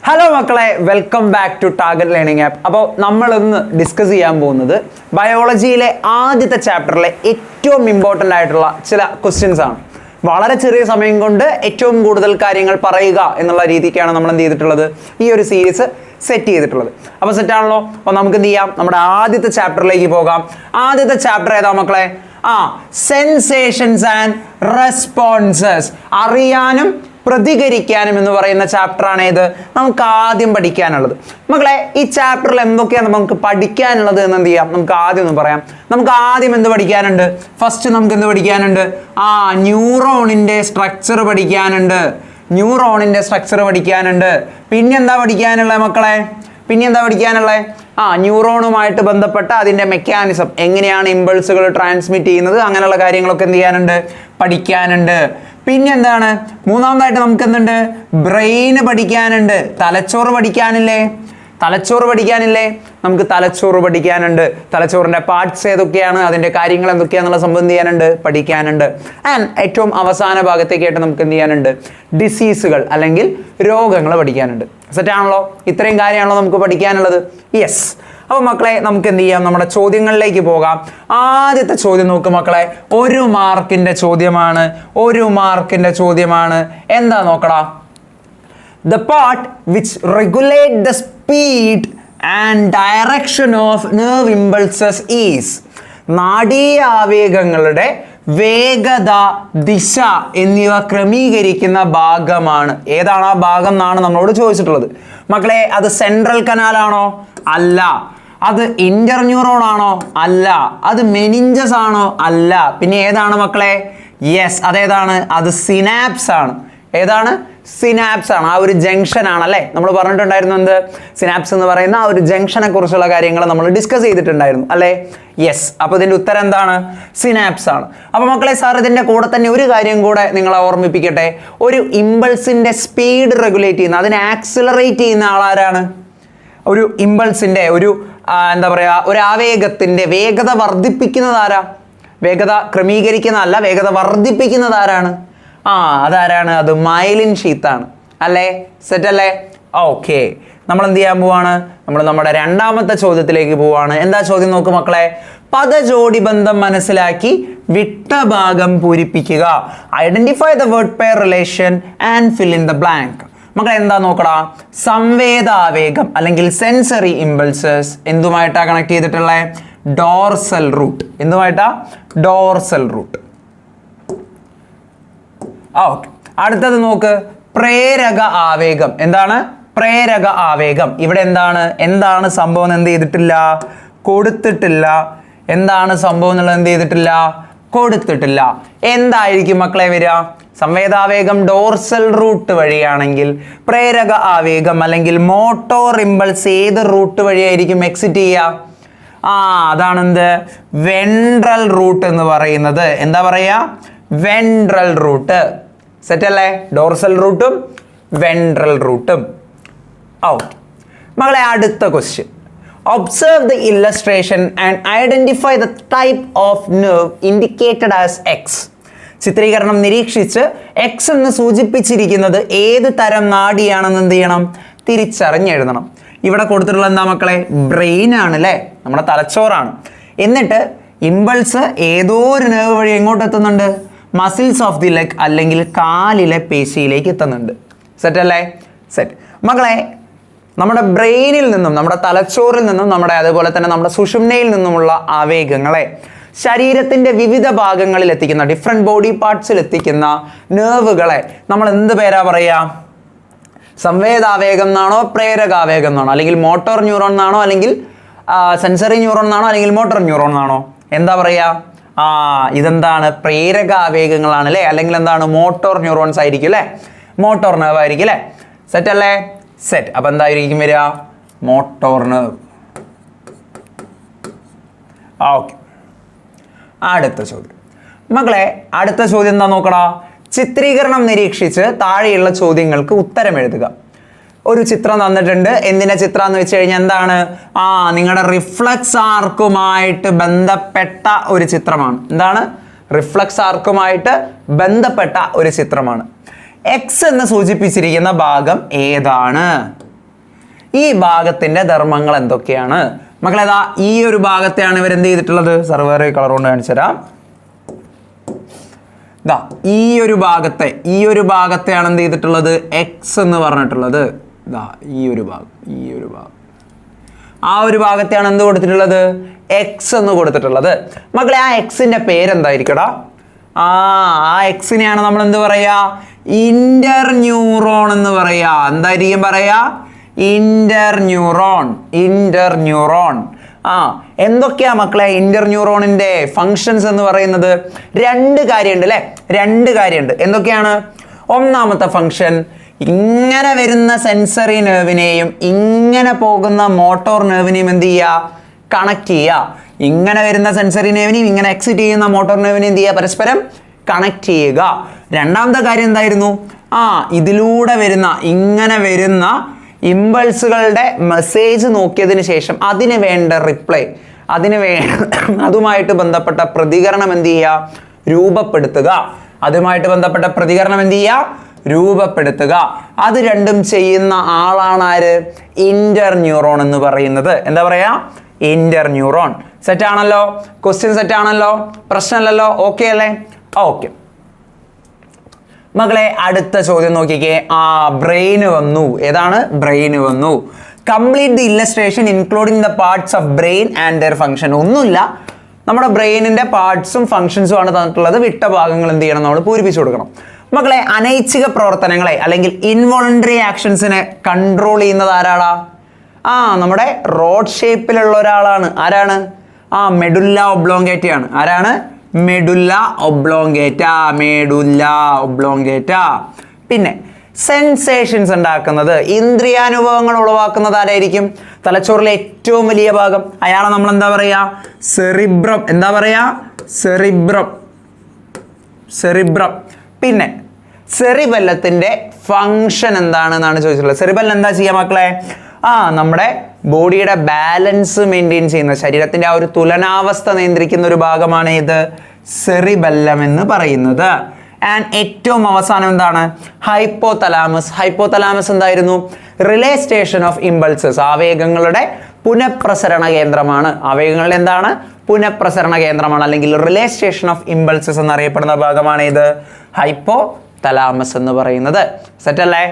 Hello മക്കളെ, welcome back to target learning app. അപ്പോൾ നമ്മൾ ഇന്ന് ഡിസ്കസ് ചെയ്യാൻ പോകുന്നത് ബയോളജിയിലെ ആദ്യത്തെ ചാപ്റ്ററിലെ ഏറ്റവും ഇമ്പോർട്ടൻ്റ് ആയിട്ടുള്ള ചില ക്വസ്റ്റ്യൻസ് ആണ്. വളരെ ചെറിയ സമയം കൊണ്ട് ഏറ്റവും കൂടുതൽ കാര്യങ്ങൾ പറയുക എന്നുള്ള രീതിക്കാണ് നമ്മൾ എന്ത് ചെയ്തിട്ടുള്ളത്, ഈ ഒരു സീരീസ് സെറ്റ് ചെയ്തിട്ടുള്ളത്. അപ്പോൾ സെറ്റാണല്ലോ. അപ്പോൾ നമുക്ക് എന്ത് ചെയ്യാം, നമ്മുടെ ആദ്യത്തെ ചാപ്റ്ററിലേക്ക് പോകാം. ആദ്യത്തെ ചാപ്റ്റർ ഏതാ മക്കളെ? സെൻസേഷൻസ് ആൻഡ് റെസ്പോൺസസ്, അറിയാനും പ്രതികരിക്കാനും എന്ന് പറയുന്ന ചാപ്റ്ററാണ് ഇത് നമുക്ക് ആദ്യം പഠിക്കാനുള്ളത്. മക്കളെ, ഈ ചാപ്റ്ററിൽ എന്തൊക്കെയാണ് നമുക്ക് പഠിക്കാനുള്ളത് എന്ന് എന്ത് ചെയ്യാം, നമുക്ക് ആദ്യം ഒന്ന് പറയാം. നമുക്ക് ആദ്യം എന്ത് പഠിക്കാനുണ്ട്? ഫസ്റ്റ് നമുക്ക് എന്ത് പഠിക്കാനുണ്ട്? ന്യൂറോണിന്റെ സ്ട്രക്ചർ പഠിക്കാനുണ്ട്. പിന്നെന്താ പഠിക്കാനുള്ളത് മക്കളെ? ന്യൂറോണുമായിട്ട് ബന്ധപ്പെട്ട അതിൻ്റെ മെക്കാനിസം, എങ്ങനെയാണ് ഇമ്പൾസുകൾ ട്രാൻസ്മിറ്റ് ചെയ്യുന്നത്, അങ്ങനെയുള്ള കാര്യങ്ങളൊക്കെ എന്ത് ചെയ്യാനുണ്ട്, പഠിക്കാനുണ്ട്. പിന്നെ എന്താണ് മൂന്നാമതായിട്ട് നമുക്ക് എന്തുണ്ട്? ബ്രെയിന് പഠിക്കാനുണ്ട്. തലച്ചോറ് പഠിക്കാനില്ലേ? നമുക്ക് തലച്ചോറ് പഠിക്കാനുണ്ട്. തലച്ചോറിൻ്റെ പാർട്സ് ഏതൊക്കെയാണ്, അതിൻ്റെ കാര്യങ്ങൾ എന്തൊക്കെയാണെന്നുള്ള സംബന്ധം ചെയ്യാനുണ്ട്, പഠിക്കാനുണ്ട്. ആൻഡ് ഏറ്റവും അവസാന ഭാഗത്തേക്കായിട്ട് നമുക്ക് എന്ത് ചെയ്യാനുണ്ട്? ഡിസീസുകൾ അല്ലെങ്കിൽ രോഗങ്ങൾ പഠിക്കാനുണ്ട്. സെറ്റാണല്ലോ? ഇത്രയും കാര്യമാണല്ലോ നമുക്ക് പഠിക്കാനുള്ളത്. യെസ്. അപ്പോൾ മക്കളെ, നമുക്ക് എന്ത് ചെയ്യാം, നമ്മുടെ ചോദ്യങ്ങളിലേക്ക് പോകാം. ആദ്യത്തെ ചോദ്യം നോക്ക് മക്കളെ, 1 മാർക്കിന്റെ ചോദ്യമാണ്. എന്താ നോക്കടാ? The part which regulate the speed and direction of nerve impulses is, നാഡീയാവേഗങ്ങളുടെ വേഗത, ദിശ എന്നിവ ക്രമീകരിക്കുന്ന ഭാഗമാണ്. ഏതാണ് ആ ഭാഗം എന്നാണ് നമ്മളോട് ചോദിച്ചിട്ടുള്ളത്. മക്കളെ, അത് സെൻട്രൽ കനാലാണോ? അല്ല. അത് ഇന്റർന്യൂറോൺ ആണോ? അല്ല. അത് മെനിഞ്ചസ് ആണോ? അല്ല. പിന്നെ ഏതാണ് മക്കളെ? യെസ്, അതേതാണ്? അത് സിനാപ്സ് ആണ്. ഏതാണ്? സിനാപ്സ് ആണ്. ആ ഒരു ജംഗ്ഷൻ ആണല്ലേ നമ്മൾ പറഞ്ഞിട്ടുണ്ടായിരുന്നു. എന്ത്? സിനാപ്സ് എന്ന് പറയുന്ന ആ ഒരു ജംഗ്ഷനെ കുറിച്ചുള്ള കാര്യങ്ങൾ നമ്മൾ ഡിസ്കസ് ചെയ്തിട്ടുണ്ടായിരുന്നു അല്ലേ? യെസ്. അപ്പോൾ ഇതിന്റെ ഉത്തരം എന്താണ്? സിനാപ്സ് ആണ്. അപ്പോൾ മക്കളെ, സാർ ഇതിന്റെ കൂടെ തന്നെ ഒരു കാര്യം കൂടെ നിങ്ങളെ ഓർമ്മിപ്പിക്കട്ടെ. ഒരു ഇമ്പൾസിന്റെ സ്പീഡ് റെഗുലേറ്റ് ചെയ്യുന്ന, അതിനെ ആക്സിലറേറ്റ് ചെയ്യുന്ന ആളാരാണ്? ഒരു ഇമ്പൾസിന്റെ എന്താ പറയുക, ഒരു ആവേഗത്തിന്റെ വേഗത വർദ്ധിപ്പിക്കുന്നത് ആരാ? വേഗത ക്രമീകരിക്കുന്നതല്ല, വേഗത വർദ്ധിപ്പിക്കുന്നത് ആരാണ്? അതാരാണ്? അത് മൈലിൻ ഷീത്താണ് അല്ലേ? സെറ്റ് അല്ലേ? ഓക്കെ. നമ്മൾ എന്ത് ചെയ്യാൻ പോവാണ്? നമ്മൾ നമ്മുടെ രണ്ടാമത്തെ ചോദ്യത്തിലേക്ക് പോവാണ്. എന്താ ചോദ്യം നോക്ക് മക്കളെ. പദജോടി ബന്ധം മനസ്സിലാക്കി വിട്ട ഭാഗം പൂരിപ്പിക്കുക. Identify the word pair relation and fill in the blank. മക്കളെ, എന്താ നോക്കടാ? സംവേദാവേഗം അല്ലെങ്കിൽ സെൻസറി ഇമ്പൾസസ് എന്തുമായിട്ടാ കണക്ട് ചെയ്തിട്ടുള്ളത്? Dorsal root. എന്തുമായിട്ടാ? Dorsal root. ഓക്കെ. അടുത്തത് നോക്ക്, പ്രേരക ആവേഗം. എന്താണ്? പ്രേരക ആവേഗം. ഇവിടെ എന്താണ് സംഭവം? എന്ത് ചെയ്തിട്ടില്ല? കൊടുത്തിട്ടില്ല. എന്താണ് സംഭവം എന്നുള്ളത് എന്ത് ചെയ്തിട്ടില്ല? കൊടുത്തിട്ടില്ല. എന്തായിരിക്കും മക്കളെ വരിക? സംവേദാവേഗം ഡോർസൽ റൂട്ട് വഴിയാണെങ്കിൽ പ്രേരക ആവേഗം അല്ലെങ്കിൽ മോട്ടോർ ഇമ്പൾസ് ഏത് റൂട്ട് വഴിയായിരിക്കും എക്സിറ്റ് ചെയ്യുക? അതാണെന്ത്? വെൻട്രൽ റൂട്ട് എന്ന് പറയുന്നത്. എന്താ പറയാ? Ventral root. സെറ്റ് അല്ലേ? ഡോർസൽ റൂട്ടും വെൻട്രൽ റൂട്ടും. മകളെ, അടുത്ത question. Observe the illustration and identify the type of nerve indicated as X. ചിത്രീകരണം നിരീക്ഷിച്ച് എക്സ് എന്ന് സൂചിപ്പിച്ചിരിക്കുന്നത് ഏത് തരം നാഡിയാണെന്ന് എന്ത് ചെയ്യണം? തിരിച്ചറിഞ്ഞെഴുതണം. ഇവിടെ കൊടുത്തിട്ടുള്ള എന്താ മക്കളെ? ബ്രെയിൻ ആണ് അല്ലേ, നമ്മുടെ തലച്ചോറാണ്. എന്നിട്ട് ഇമ്പൾസ് ഏതോ ഒരു നെർവ് വഴി എങ്ങോട്ട് എത്തുന്നുണ്ട്? മസിൽസ് ഓഫ് ദി ലെഗ് അല്ലെങ്കിൽ കാലിലെ പേശിയിലേക്ക് എത്തുന്നുണ്ട്. സെറ്റ് അല്ലേ? സെറ്റ്. മക്കളെ, നമ്മുടെ ബ്രെയിനിൽ നിന്നും, നമ്മുടെ തലച്ചോറിൽ നിന്നും, അതുപോലെ തന്നെ നമ്മുടെ സുഷുമ്നയിൽ നിന്നുമുള്ള ആവേഗങ്ങളെ ശരീരത്തിന്റെ വിവിധ ഭാഗങ്ങളിൽ എത്തിക്കുന്ന, ഡിഫറെന്റ് ബോഡി പാർട്സിൽ എത്തിക്കുന്ന നെർവുകളെ നമ്മൾ എന്ത് പേരാ പറയാ? സംവേദാവേഗം എന്നാണോ, പ്രേരകാവേഗം എന്നാണോ, അല്ലെങ്കിൽ മോട്ടോർ ന്യൂറോൺ എന്നാണോ, അല്ലെങ്കിൽ സെൻസറി ന്യൂറോൺ എന്നാണോ, അല്ലെങ്കിൽ മോട്ടോർ ന്യൂറോൺ എന്നാണോ? എന്താ പറയാ? ഇതെന്താണ്? പ്രേരകാവേഗങ്ങളാണ് അല്ലേ? അല്ലെങ്കിൽ എന്താണ്? മോട്ടോർ ന്യൂറോൺസ് ആയിരിക്കും അല്ലേ? മോട്ടോർ നെർവ് ആയിരിക്കും അല്ലേ? സെറ്റ് അല്ലേ? സെറ്റ്. അപ്പൊ എന്തായിരിക്കും വരിക? Motor nerve. ഓക്കെ. അടുത്ത ചോദ്യം മക്കളെ, അടുത്ത ചോദ്യം എന്താ നോക്കടാ? ചിത്രീകരണം നിരീക്ഷിച്ച് താഴെയുള്ള ചോദ്യങ്ങൾക്ക് ഉത്തരം എഴുതുക. ഒരു ചിത്രം തന്നിട്ടുണ്ട്. എന്തിന്റെ ചിത്രം എന്ന് വെച്ച് കഴിഞ്ഞാൽ എന്താണ്? നിങ്ങളുടെ റിഫ്ലക്സ് ആർക്കുമായിട്ട് ബന്ധപ്പെട്ട ഒരു ചിത്രമാണ്. എന്താണ്? റിഫ്ലക്സ് ആർക്കുമായിട്ട് ബന്ധപ്പെട്ട ഒരു ചിത്രമാണ്. എക്സ് എന്ന് സൂചിപ്പിച്ചിരിക്കുന്ന ഭാഗം ഏതാണ്? ഈ ഭാഗത്തിന്റെ ധർമ്മങ്ങൾ എന്തൊക്കെയാണ് മക്കളെ? ഏതാ ഈ ഒരു ഭാഗത്തെയാണ് ഇവർ എന്ത് ചെയ്തിട്ടുള്ളത്? സർവർ കളർ കൊണ്ട് കാണിച്ചു തരാം. ഇതാ ഈ ഒരു ഭാഗത്തെയാണ് എന്ത് ചെയ്തിട്ടുള്ളത്? എക്സ് എന്ന് പറഞ്ഞിട്ടുള്ളത്. ഇതാ ഈ ഒരു ഭാഗം ആ ഒരു ഭാഗത്തെയാണ് എന്ത് കൊടുത്തിട്ടുള്ളത്? എക്സ് എന്ന് കൊടുത്തിട്ടുള്ളത്. മക്കളെ ആ എക്സിന്റെ പേരെന്തായിരിക്കടാ? ആ എക്സിനെയാണ് നമ്മൾ എന്ത് പറയാ? ഇന്റർ ന്യൂറോൺ എന്ന് പറയാ. എന്തായിരിക്കും പറയാ? Inter neuron. എന്തൊക്കെയാ മക്കളെ ഇന്റർ ന്യൂറോണിന്റെ ഫങ്ഷൻസ് എന്ന് പറയുന്നത്? രണ്ട് കാര്യമുണ്ട് അല്ലെ? രണ്ട് കാര്യമുണ്ട്. എന്തൊക്കെയാണ്? ഒന്നാമത്തെ ഫങ്ഷൻ, ഇങ്ങനെ വരുന്ന സെൻസറി നെർവിനെയും ഇങ്ങനെ പോകുന്ന മോട്ടോർ നെർവിനെയും എന്ത് ചെയ്യുക? കണക്ട് ചെയ്യുക. ഇങ്ങനെ വരുന്ന സെൻസറി നെർവിനെയും ഇങ്ങനെ എക്സിറ്റ് ചെയ്യുന്ന മോട്ടോർ നെർവിനെയും എന്ത് ചെയ്യുക? പരസ്പരം കണക്ട് ചെയ്യുക. രണ്ടാമത്തെ കാര്യം എന്തായിരുന്നു? ഇതിലൂടെ വരുന്ന ഇങ്ങനെ വരുന്ന ഇമ്പൾസുകളുടെ മെസ്സേജ് നോക്കിയതിന് ശേഷം അതിന് വേണ്ട റിപ്ലൈ, അതുമായിട്ട് ബന്ധപ്പെട്ട പ്രതികരണം എന്ത് ചെയ്യുക? രൂപപ്പെടുത്തുക. അത് രണ്ടും ചെയ്യുന്ന ആളാണ് ആര്? ഇന്റർ ന്യൂറോൺ എന്ന് പറയുന്നത്. എന്താ പറയാ? Inter neuron. സെറ്റ് ആണല്ലോ? ക്വസ്റ്റ്യൻ സെറ്റ് ആണല്ലോ? പ്രശ്നമല്ലല്ലോ? ഓക്കെ അല്ലേ? ഓക്കെ മക്കളെ, അടുത്ത ചോദ്യം നോക്കിക്കേ. ബ്രെയിന് വന്നു. ഏതാണ്? ബ്രെയിന് വന്നു. Complete the illustration including the parts of brain and their function. ഒന്നുമില്ല, നമ്മുടെ ബ്രെയിനിന്റെ പാർട്സും ഫംഗ്ഷൻസും ആണ് തന്നിട്ടുള്ളത്. വിട്ട ഭാഗങ്ങൾ എന്ത് ചെയ്യണം? നമ്മൾ പൂരിപ്പിച്ചു കൊടുക്കണം. മക്കളെ, അനൈച്ഛിക പ്രവർത്തനങ്ങളെ അല്ലെങ്കിൽ ഇൻവോളണ്ടറി ആക്ഷൻസിനെ കൺട്രോൾ ചെയ്യുന്നത് ആരാടാ? നമ്മുടെ റോഡ് ഷേപ്പിലുള്ള ഒരാളാണ്. ആരാണ്? മെഡുല്ല ഒബ്ലോങ്കേറ്റ ആണ്. ആരാണ്? Medulla oblongata. പിന്നെ സെൻസേഷൻസ് ഉണ്ടാക്കുന്നത്, ഇന്ദ്രിയാനുഭവങ്ങൾ ഉളവാക്കുന്നത് ആരായിരിക്കും? തലച്ചോറിലെ ഏറ്റവും വലിയ ഭാഗം. അയാളെ നമ്മൾ എന്താ പറയാ? സെറിബ്രം. എന്താ പറയാ? സെറിബ്രം. പിന്നെ സെറിബെല്ലത്തിന്റെ ഫങ്ഷൻ എന്താണെന്നാണ് ചോദിച്ചിട്ടുള്ളത്. സെറിബെല്ലം എന്താ ചെയ്യാ മക്കളെ? നമ്മുടെ ബോഡിയുടെ ബാലൻസ് മെയിൻറ്റെയിൻ ചെയ്യുന്ന, ശരീരത്തിന്റെ ആ ഒരു തുലനാവസ്ഥ നിയന്ത്രിക്കുന്ന ഒരു ഭാഗമാണ് ഇത് സെറിബെല്ലം എന്ന് പറയുന്നത്. ആൻഡ് ഏറ്റവും അവസാനം എന്താണ്? ഹൈപ്പോതലാമസ് എന്തായിരുന്നു? Relay station of impulses. ആവേഗങ്ങളുടെ പുനഃപ്രസരണ കേന്ദ്രമാണ്. ആവേഗങ്ങളുടെ എന്താണ്? പുനഃപ്രസരണ കേന്ദ്രമാണ്, അല്ലെങ്കിൽ റിലേ സ്റ്റേഷൻ ഓഫ് ഇമ്പൾസസ് എന്നറിയപ്പെടുന്ന ഭാഗമാണ് ഇത് ഹൈപ്പോതലാമസ് എന്ന് പറയുന്നത്. സെറ്റ് അല്ലേ?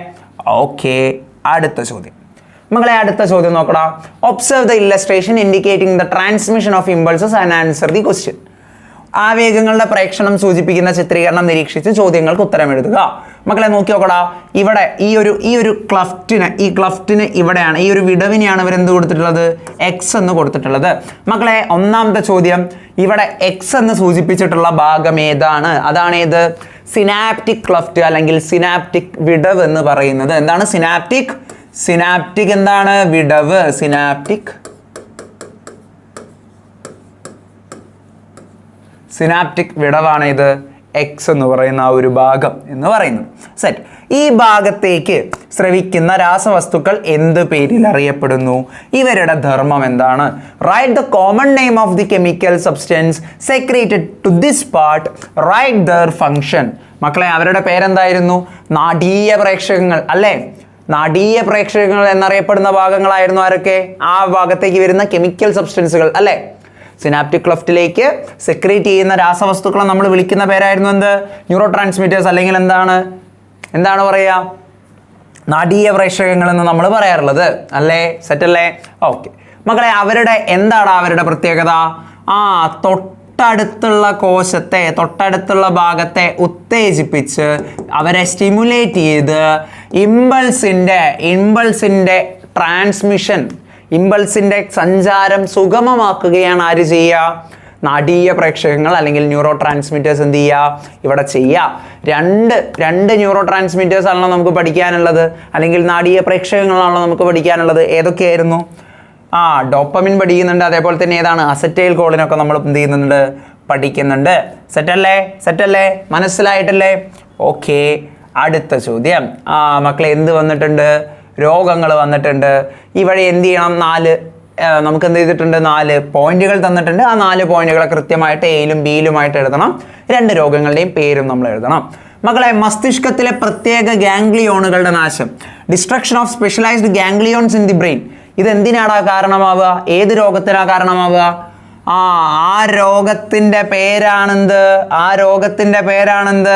ഓക്കെ, അടുത്ത ചോദ്യം മക്കളെ, അടുത്ത ചോദ്യം നോക്കടാ. Observe the illustration indicating the transmission of impulses and answer the question. ആവേഗങ്ങളുടെ പ്രേക്ഷണം സൂചിപ്പിക്കുന്ന ചിത്രീകരണം നിരീക്ഷിച്ച് ചോദ്യങ്ങൾക്ക് ഉത്തരം എഴുതുക. മക്കളെ നോക്കി നോക്കടാ. ഇവിടെ ഈ ഒരു ക്ലഫ്റ്റിന് ഇവിടെയാണ്, ഈ ഒരു വിടവിനെയാണ് ഇവർ എന്ത് കൊടുത്തിട്ടുള്ളത്? എക്സ് എന്ന് കൊടുത്തിട്ടുള്ളത്. മക്കളെ, ഒന്നാമത്തെ ചോദ്യം, ഇവിടെ എക്സ് എന്ന് സൂചിപ്പിച്ചിട്ടുള്ള ഭാഗം ഏതാണ്? അതാണ് ഏത്? സിനാപ്റ്റിക് ക്ലഫ്റ്റ് അല്ലെങ്കിൽ സിനാപ്റ്റിക് വിടവ് എന്ന് പറയുന്നത്. എന്താണ് സിനാപ്റ്റിക് എന്താണ്? വിടവ്. സിനാപ്റ്റിക് വിടവാണ് ഇത് എക്സ് എന്ന് പറയുന്ന ആ ഒരു ഭാഗം എന്ന് പറയുന്നത്. സെറ്റ്. ഈ ഭാഗത്തേക്ക് സ്രവിക്കുന്ന രാസവസ്തുക്കൾ എന്ത് പേരിൽ അറിയപ്പെടുന്നു? ഇവരുടെ ധർമ്മം എന്താണ്? Write the common name of the chemical substance secreted to this part. Write their function. മക്കളെ, അവരുടെ പേരെന്തായിരുന്നു? നാഡീയ പ്രേക്ഷകങ്ങൾ അല്ലേ? നാഡീയ പ്രേക്ഷകങ്ങൾ എന്നറിയപ്പെടുന്ന ഭാഗങ്ങളായിരുന്നു ആരൊക്കെ? ആ ഭാഗത്തേക്ക് വരുന്ന കെമിക്കൽ സബ്സ്റ്റൻസുകൾ അല്ലേ? സിനാപ്റ്റിക് ക്ലഫ്റ്റിലേക്ക് സെക്രീറ്റ് ചെയ്യുന്ന രാസവസ്തുക്കളെ നമ്മൾ വിളിക്കുന്ന പേരായിരുന്നു എന്ത്? ന്യൂറോ ട്രാൻസ്മിറ്റേഴ്സ്, അല്ലെങ്കിൽ എന്താണ് പറയുക? നാഡീയ പ്രേക്ഷകങ്ങൾ എന്ന് നമ്മൾ പറയാറുള്ളത് അല്ലേ? സെറ്റ് അല്ലേ? ഓക്കെ മക്കളെ, എന്താണ് അവരുടെ പ്രത്യേകത? തൊട്ടടുത്തുള്ള ഭാഗത്തെ ഉത്തേജിപ്പിച്ച് അവരെ സ്റ്റിമുലേറ്റ് ചെയ്ത് ഇമ്പൾസിന്റെ ട്രാൻസ്മിഷൻ, ഇമ്പൾസിന്റെ സഞ്ചാരം സുഗമമാക്കുകയാണ് ആര് ചെയ്യുക? നാഡീയ പ്രേക്ഷകങ്ങൾ അല്ലെങ്കിൽ ന്യൂറോ ട്രാൻസ്മിറ്റേഴ്സ് എന്ത് ചെയ്യുക? ഇവിടെ ചെയ്യുക. രണ്ട് ന്യൂറോ ട്രാൻസ്മിറ്റേഴ്സ് ആണല്ലോ നമുക്ക് പഠിക്കാനുള്ളത്, അല്ലെങ്കിൽ നാഡീയ പ്രേക്ഷകങ്ങളാണല്ലോ നമുക്ക് പഠിക്കാനുള്ളത്. ഏതൊക്കെയായിരുന്നു? ഡോപ്പമിൻ പഠിക്കുന്നുണ്ട്, അതേപോലെ തന്നെ ഏതാണ്? അസറ്റൈൽ കോളിനൊക്കെ നമ്മൾ എന്ത് ചെയ്യുന്നുണ്ട്? പഠിക്കുന്നുണ്ട്. സെറ്റല്ലേ? മനസ്സിലായിട്ടല്ലേ? ഓക്കെ, അടുത്ത ചോദ്യം. മക്കളെ, എന്ത് വന്നിട്ടുണ്ട്? രോഗങ്ങൾ വന്നിട്ടുണ്ട്. ഇവിടെ എന്ത് ചെയ്യണം? നമുക്ക് എന്ത് ചെയ്തിട്ടുണ്ട്? 4 പോയിന്റുകൾ തന്നിട്ടുണ്ട്. ആ 4 പോയിന്റുകളെ കൃത്യമായിട്ട് എയിലും ബിയിലുമായിട്ട് എഴുതണം. 2 രോഗങ്ങളുടെയും പേരും നമ്മൾ എഴുതണം. മക്കളെ, മസ്തിഷ്കത്തിലെ പ്രത്യേക ഗാംഗ്ലിയോണുകളുടെ നാശം. Destruction of specialised ganglions in the brain. ഇത് എന്തിനാണ് കാരണമാവുക? ഏത് രോഗത്തിനാ കാരണമാവുക? ആ രോഗത്തിന്റെ പേരാണെന്ത്?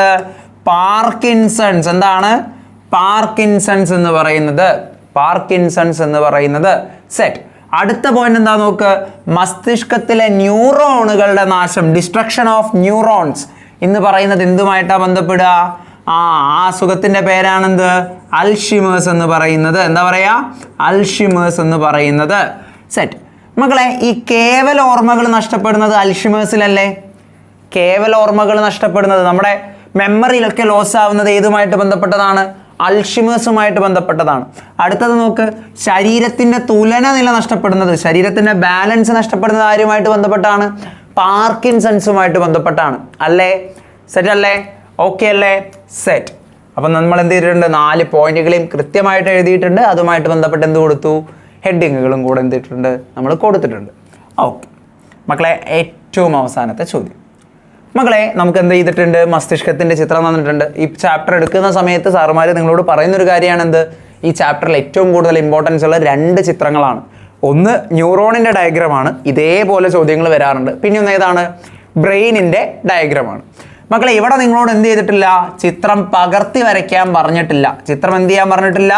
പാർക്കിൻസൺസ്. എന്താണ് പാർക്കിൻസൺസ് എന്ന് പറയുന്നത്? സെറ്റ്. അടുത്ത പോയിന്റ് എന്താ നോക്ക്. മസ്തിഷ്കത്തിലെ ന്യൂറോണുകളുടെ നാശം, ഡിസ്ട്രക്ഷൻ ഓഫ് ന്യൂറോൺസ് എന്ന് പറയുന്നത് എന്തുമായിട്ടാ ബന്ധപ്പെടുക? ആ അസുഖത്തിന്റെ പേരാണെന്ത്? അൽഷിമേഴ്സ് എന്ന് പറയുന്നത്. എന്താ പറയാ? അൽഷിമേഴ്സ് എന്ന് പറയുന്നത്. സെറ്റ്. മക്കളെ, ഈ കേവല ഓർമ്മകൾ നഷ്ടപ്പെടുന്നത് അൽഷിമേഴ്സിലല്ലേ? കേവല ഓർമ്മകൾ നഷ്ടപ്പെടുന്നത്, നമ്മുടെ മെമ്മറിയിലൊക്കെ ലോസ് ആവുന്നത് ഏതുമായിട്ട് ബന്ധപ്പെട്ടതാണ്? അൽഷിമേഴ്സുമായിട്ട് ബന്ധപ്പെട്ടതാണ്. അടുത്തത് നോക്ക്. ശരീരത്തിന്റെ തുലന നില നഷ്ടപ്പെടുന്നത്, ശരീരത്തിന്റെ ബാലൻസ് നഷ്ടപ്പെടുന്നത് ആരുമായിട്ട് ബന്ധപ്പെട്ടാണ്? പാർക്കിൻസൺസുമായിട്ട് ബന്ധപ്പെട്ടാണ്. അല്ലേ? സെറ്റ് അല്ലേ? ഓക്കെ അല്ലേ? സെറ്റ്. അപ്പം നമ്മൾ എന്ത് ചെയ്തിട്ടുണ്ട്? 4 പോയിന്റുകളെയും കൃത്യമായിട്ട് എഴുതിയിട്ടുണ്ട്. അതുമായിട്ട് ബന്ധപ്പെട്ട് എന്ത് കൊടുത്തു? ഹെഡിങ്ങുകളും കൂടെ എന്ത് ചെയ്തിട്ടുണ്ട്? നമ്മൾ കൊടുത്തിട്ടുണ്ട്. ഓക്കെ മക്കളെ, ഏറ്റവും അവസാനത്തെ ചോദ്യം. മക്കളെ, നമുക്ക് എന്ത് ചെയ്തിട്ടുണ്ട്? മസ്തിഷ്കത്തിന്റെ ചിത്രം തന്നിട്ടുണ്ട്. ഈ ചാപ്റ്റർ എടുക്കുന്ന സമയത്ത് സാറുമാർ നിങ്ങളോട് പറയുന്നൊരു കാര്യമാണ് എന്ത്? ഈ ചാപ്റ്ററിൽ ഏറ്റവും കൂടുതൽ ഇമ്പോർട്ടൻസ് ഉള്ള 2 ചിത്രങ്ങളാണ്. ഒന്ന് ന്യൂറോണിന്റെ ഡയഗ്രമാണ്, ഇതേപോലെ ചോദ്യങ്ങൾ വരാറുണ്ട്. പിന്നെ ഒന്ന് ഏതാണ്? ബ്രെയിനിന്റെ ഡയഗ്രമാണ്. മക്കളെ, ഇവിടെ നിങ്ങളോട് എന്ത് ചെയ്തിട്ടില്ല? ചിത്രം പകർത്തി വരയ്ക്കാൻ പറഞ്ഞിട്ടില്ല. ചിത്രം എന്ത് ചെയ്യാൻ പറഞ്ഞിട്ടില്ല?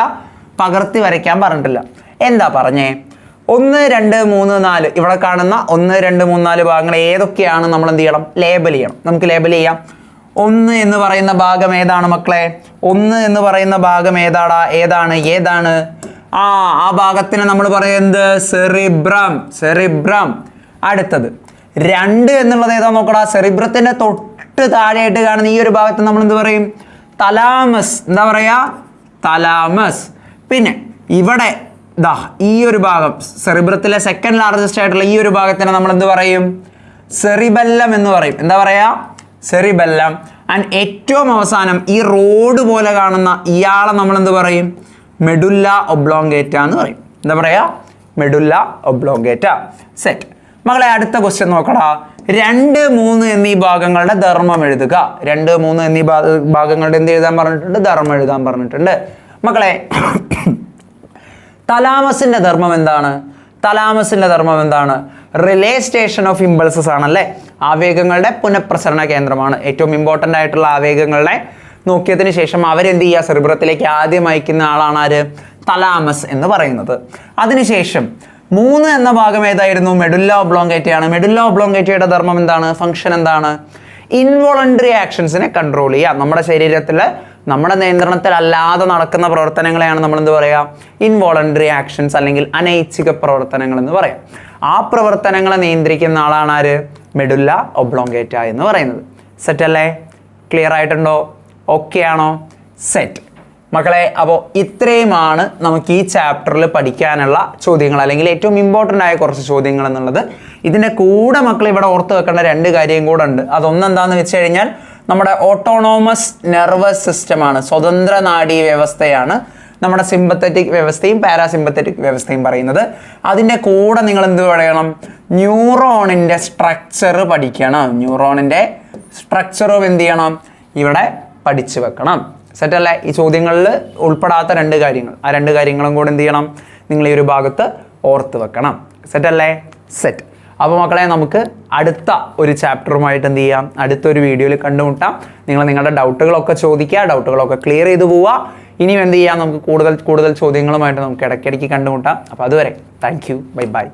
പകർത്തി വരയ്ക്കാൻ പറഞ്ഞിട്ടില്ല. എന്താ പറഞ്ഞേ? 1, 2, 3, 4 ഇവിടെ കാണുന്ന 1, 2, 3, 4 ഭാഗങ്ങൾ ഏതൊക്കെയാണ് നമ്മൾ എന്ത് ചെയ്യണം? ലേബൽ ചെയ്യണം. നമുക്ക് ലേബൽ ചെയ്യാം. 1 എന്ന് പറയുന്ന ഭാഗം ഏതാണ് മക്കളെ? 1 എന്ന് പറയുന്ന ഭാഗം ഏതാണ്? ആ ഭാഗത്തിന് നമ്മൾ പറയുന്നത് സെറിബ്രം. അടുത്തത് 2 എന്നുള്ളത് ഏതാ നോക്കടാ? സെറിബ്രത്തിന്റെ തൊട്ട് താഴെയായിട്ട് കാണുന്ന ഈ ഒരു ഭാഗത്ത് നമ്മൾ എന്ത് പറയും? തലാമസ്. എന്താ പറയാ? തലാമസ്. പിന്നെ ഇവിടെ ഈ ഒരു ഭാഗം, സെറിബ്രത്തിലെ സെക്കൻഡ് ലാർജസ്റ്റ് ആയിട്ടുള്ള ഈ ഒരു ഭാഗത്തിന് നമ്മൾ എന്ത് പറയും? സെറിബെല്ലം എന്ന് പറയും. എന്താ പറയാ? സെറിബെല്ലം. ആൻഡ് ഏറ്റവും അവസാനം ഈ റോഡ് പോലെ കാണുന്ന ഇയാളെ നമ്മൾ എന്ത് പറയും? മെഡുല്ല ഒബ്ലോങ്കേറ്റ എന്ന് പറയും. എന്താ പറയാ? Medulla oblongata. സെറ്റ്. മകളെ, അടുത്ത ക്വസ്റ്റ്യൻ നോക്കടാ. 2, 3 എന്നീ ഭാഗങ്ങളുടെ ധർമ്മം എഴുതുക. 2, 3 എന്നീ ഭാഗങ്ങളുടെ എന്ത് എഴുതാൻ പറഞ്ഞിട്ടുണ്ട്? ധർമ്മം എഴുതാൻ പറഞ്ഞിട്ടുണ്ട്. മക്കളെ, തലാമസിന്റെ ധർമ്മം എന്താണ്? റിലേ സ്റ്റേഷൻ ഓഫ് ഇമ്പൾസസ് ആണല്ലേ? ആവേഗങ്ങളുടെ പുനഃപ്രസരണ കേന്ദ്രമാണ്. ഏറ്റവും ഇമ്പോർട്ടൻ്റ് ആയിട്ടുള്ള ആവേഗങ്ങളെ നോക്കിയതിന് ശേഷം അവരെന്ത് ചെയ്യുക? സെറിബ്രത്തിലേക്ക് ആദ്യം അയക്കുന്ന ആളാണ് ആര്? തലാമസ് എന്ന് പറയുന്നത്. അതിനുശേഷം 3 എന്ന ഭാഗം ഏതായിരുന്നു? മെഡുല്ല ഒബ്ലോങ്കേറ്റയാണ്. മെഡുല്ല ഒബ്ലോങ്കേറ്റയുടെ ധർമ്മം എന്താണ്? ഫംഗ്ഷൻ എന്താണ്? ഇൻവോളണ്ടറി ആക്ഷൻസിനെ കൺട്രോൾ ചെയ്യുക. നമ്മുടെ ശരീരത്തിൽ നമ്മുടെ നിയന്ത്രണത്തിലല്ലാതെ നടക്കുന്ന പ്രവർത്തനങ്ങളെയാണ് നമ്മൾ എന്ത് പറയുക? ഇൻവോളണ്ടറി ആക്ഷൻസ് അല്ലെങ്കിൽ അനൈച്ഛിക പ്രവർത്തനങ്ങൾ എന്ന് പറയാം. ആ പ്രവർത്തനങ്ങളെ നിയന്ത്രിക്കുന്ന ആളാണ് ആര്? മെഡുല്ല ഒബ്ലോങ്കേറ്റ എന്ന് പറയുന്നത്. സെറ്റ് അല്ലേ? ക്ലിയർ ആയിട്ടുണ്ടോ? ഓക്കെ ആണോ? സെറ്റ്. മക്കളെ, അപ്പോൾ ഇത്രയുമാണ് നമുക്ക് ഈ ചാപ്റ്ററിൽ പഠിക്കാനുള്ള ചോദ്യങ്ങൾ, അല്ലെങ്കിൽ ഏറ്റവും ഇമ്പോർട്ടൻ്റ് ആയ കുറച്ച് ചോദ്യങ്ങൾ എന്നുള്ളത്. ഇതിൻ്റെ കൂടെ മക്കൾ ഇവിടെ ഓർത്ത് വെക്കേണ്ട 2 കാര്യം കൂടെ ഉണ്ട്. അതൊന്നെന്താണെന്ന് വെച്ച് കഴിഞ്ഞാൽ നമ്മുടെ ഓട്ടോണോമസ് നെർവസ് സിസ്റ്റമാണ്, സ്വതന്ത്ര നാഡീ വ്യവസ്ഥയാണ് നമ്മുടെ സിമ്പത്തറ്റിക് വ്യവസ്ഥയും പാരാസിമ്പത്തറ്റിക് വ്യവസ്ഥയും പറയുന്നത്. അതിൻ്റെ കൂടെ നിങ്ങൾ എന്ത് പറയണം? ന്യൂറോണിൻ്റെ സ്ട്രക്ചർ പഠിക്കണം. ന്യൂറോണിൻ്റെ സ്ട്രക്ചറും എന്ത് ചെയ്യണം? ഇവിടെ പഠിച്ചു വെക്കണം. സെറ്റല്ലേ? ഈ ചോദ്യങ്ങളിൽ ഉൾപ്പെടാത്ത 2 കാര്യങ്ങൾ, ആ 2 കാര്യങ്ങളും കൂടെ എന്ത് ചെയ്യണം? നിങ്ങൾ ഈ ഒരു ഭാഗത്ത് ഓർത്ത് വെക്കണം. സെറ്റല്ലേ? സെറ്റ്. അപ്പോൾ മക്കളെ, നമുക്ക് അടുത്ത ഒരു ചാപ്റ്ററുമായിട്ട് എന്ത് ചെയ്യാം? അടുത്തൊരു വീഡിയോയിൽ കണ്ടുമുട്ടാം. നിങ്ങൾ നിങ്ങളുടെ ഡൗട്ടുകളൊക്കെ ചോദിക്കുക, ഡൗട്ടുകളൊക്കെ ക്ലിയർ ചെയ്തു പോവുക. ഇനിയും എന്ത് ചെയ്യാം? നമുക്ക് കൂടുതൽ ചോദ്യങ്ങളുമായിട്ട് നമുക്ക് ഇടയ്ക്കിടയ്ക്ക് കണ്ടുമുട്ടാം. അപ്പോൾ അതുവരെ താങ്ക് യു, ബൈ ബൈ.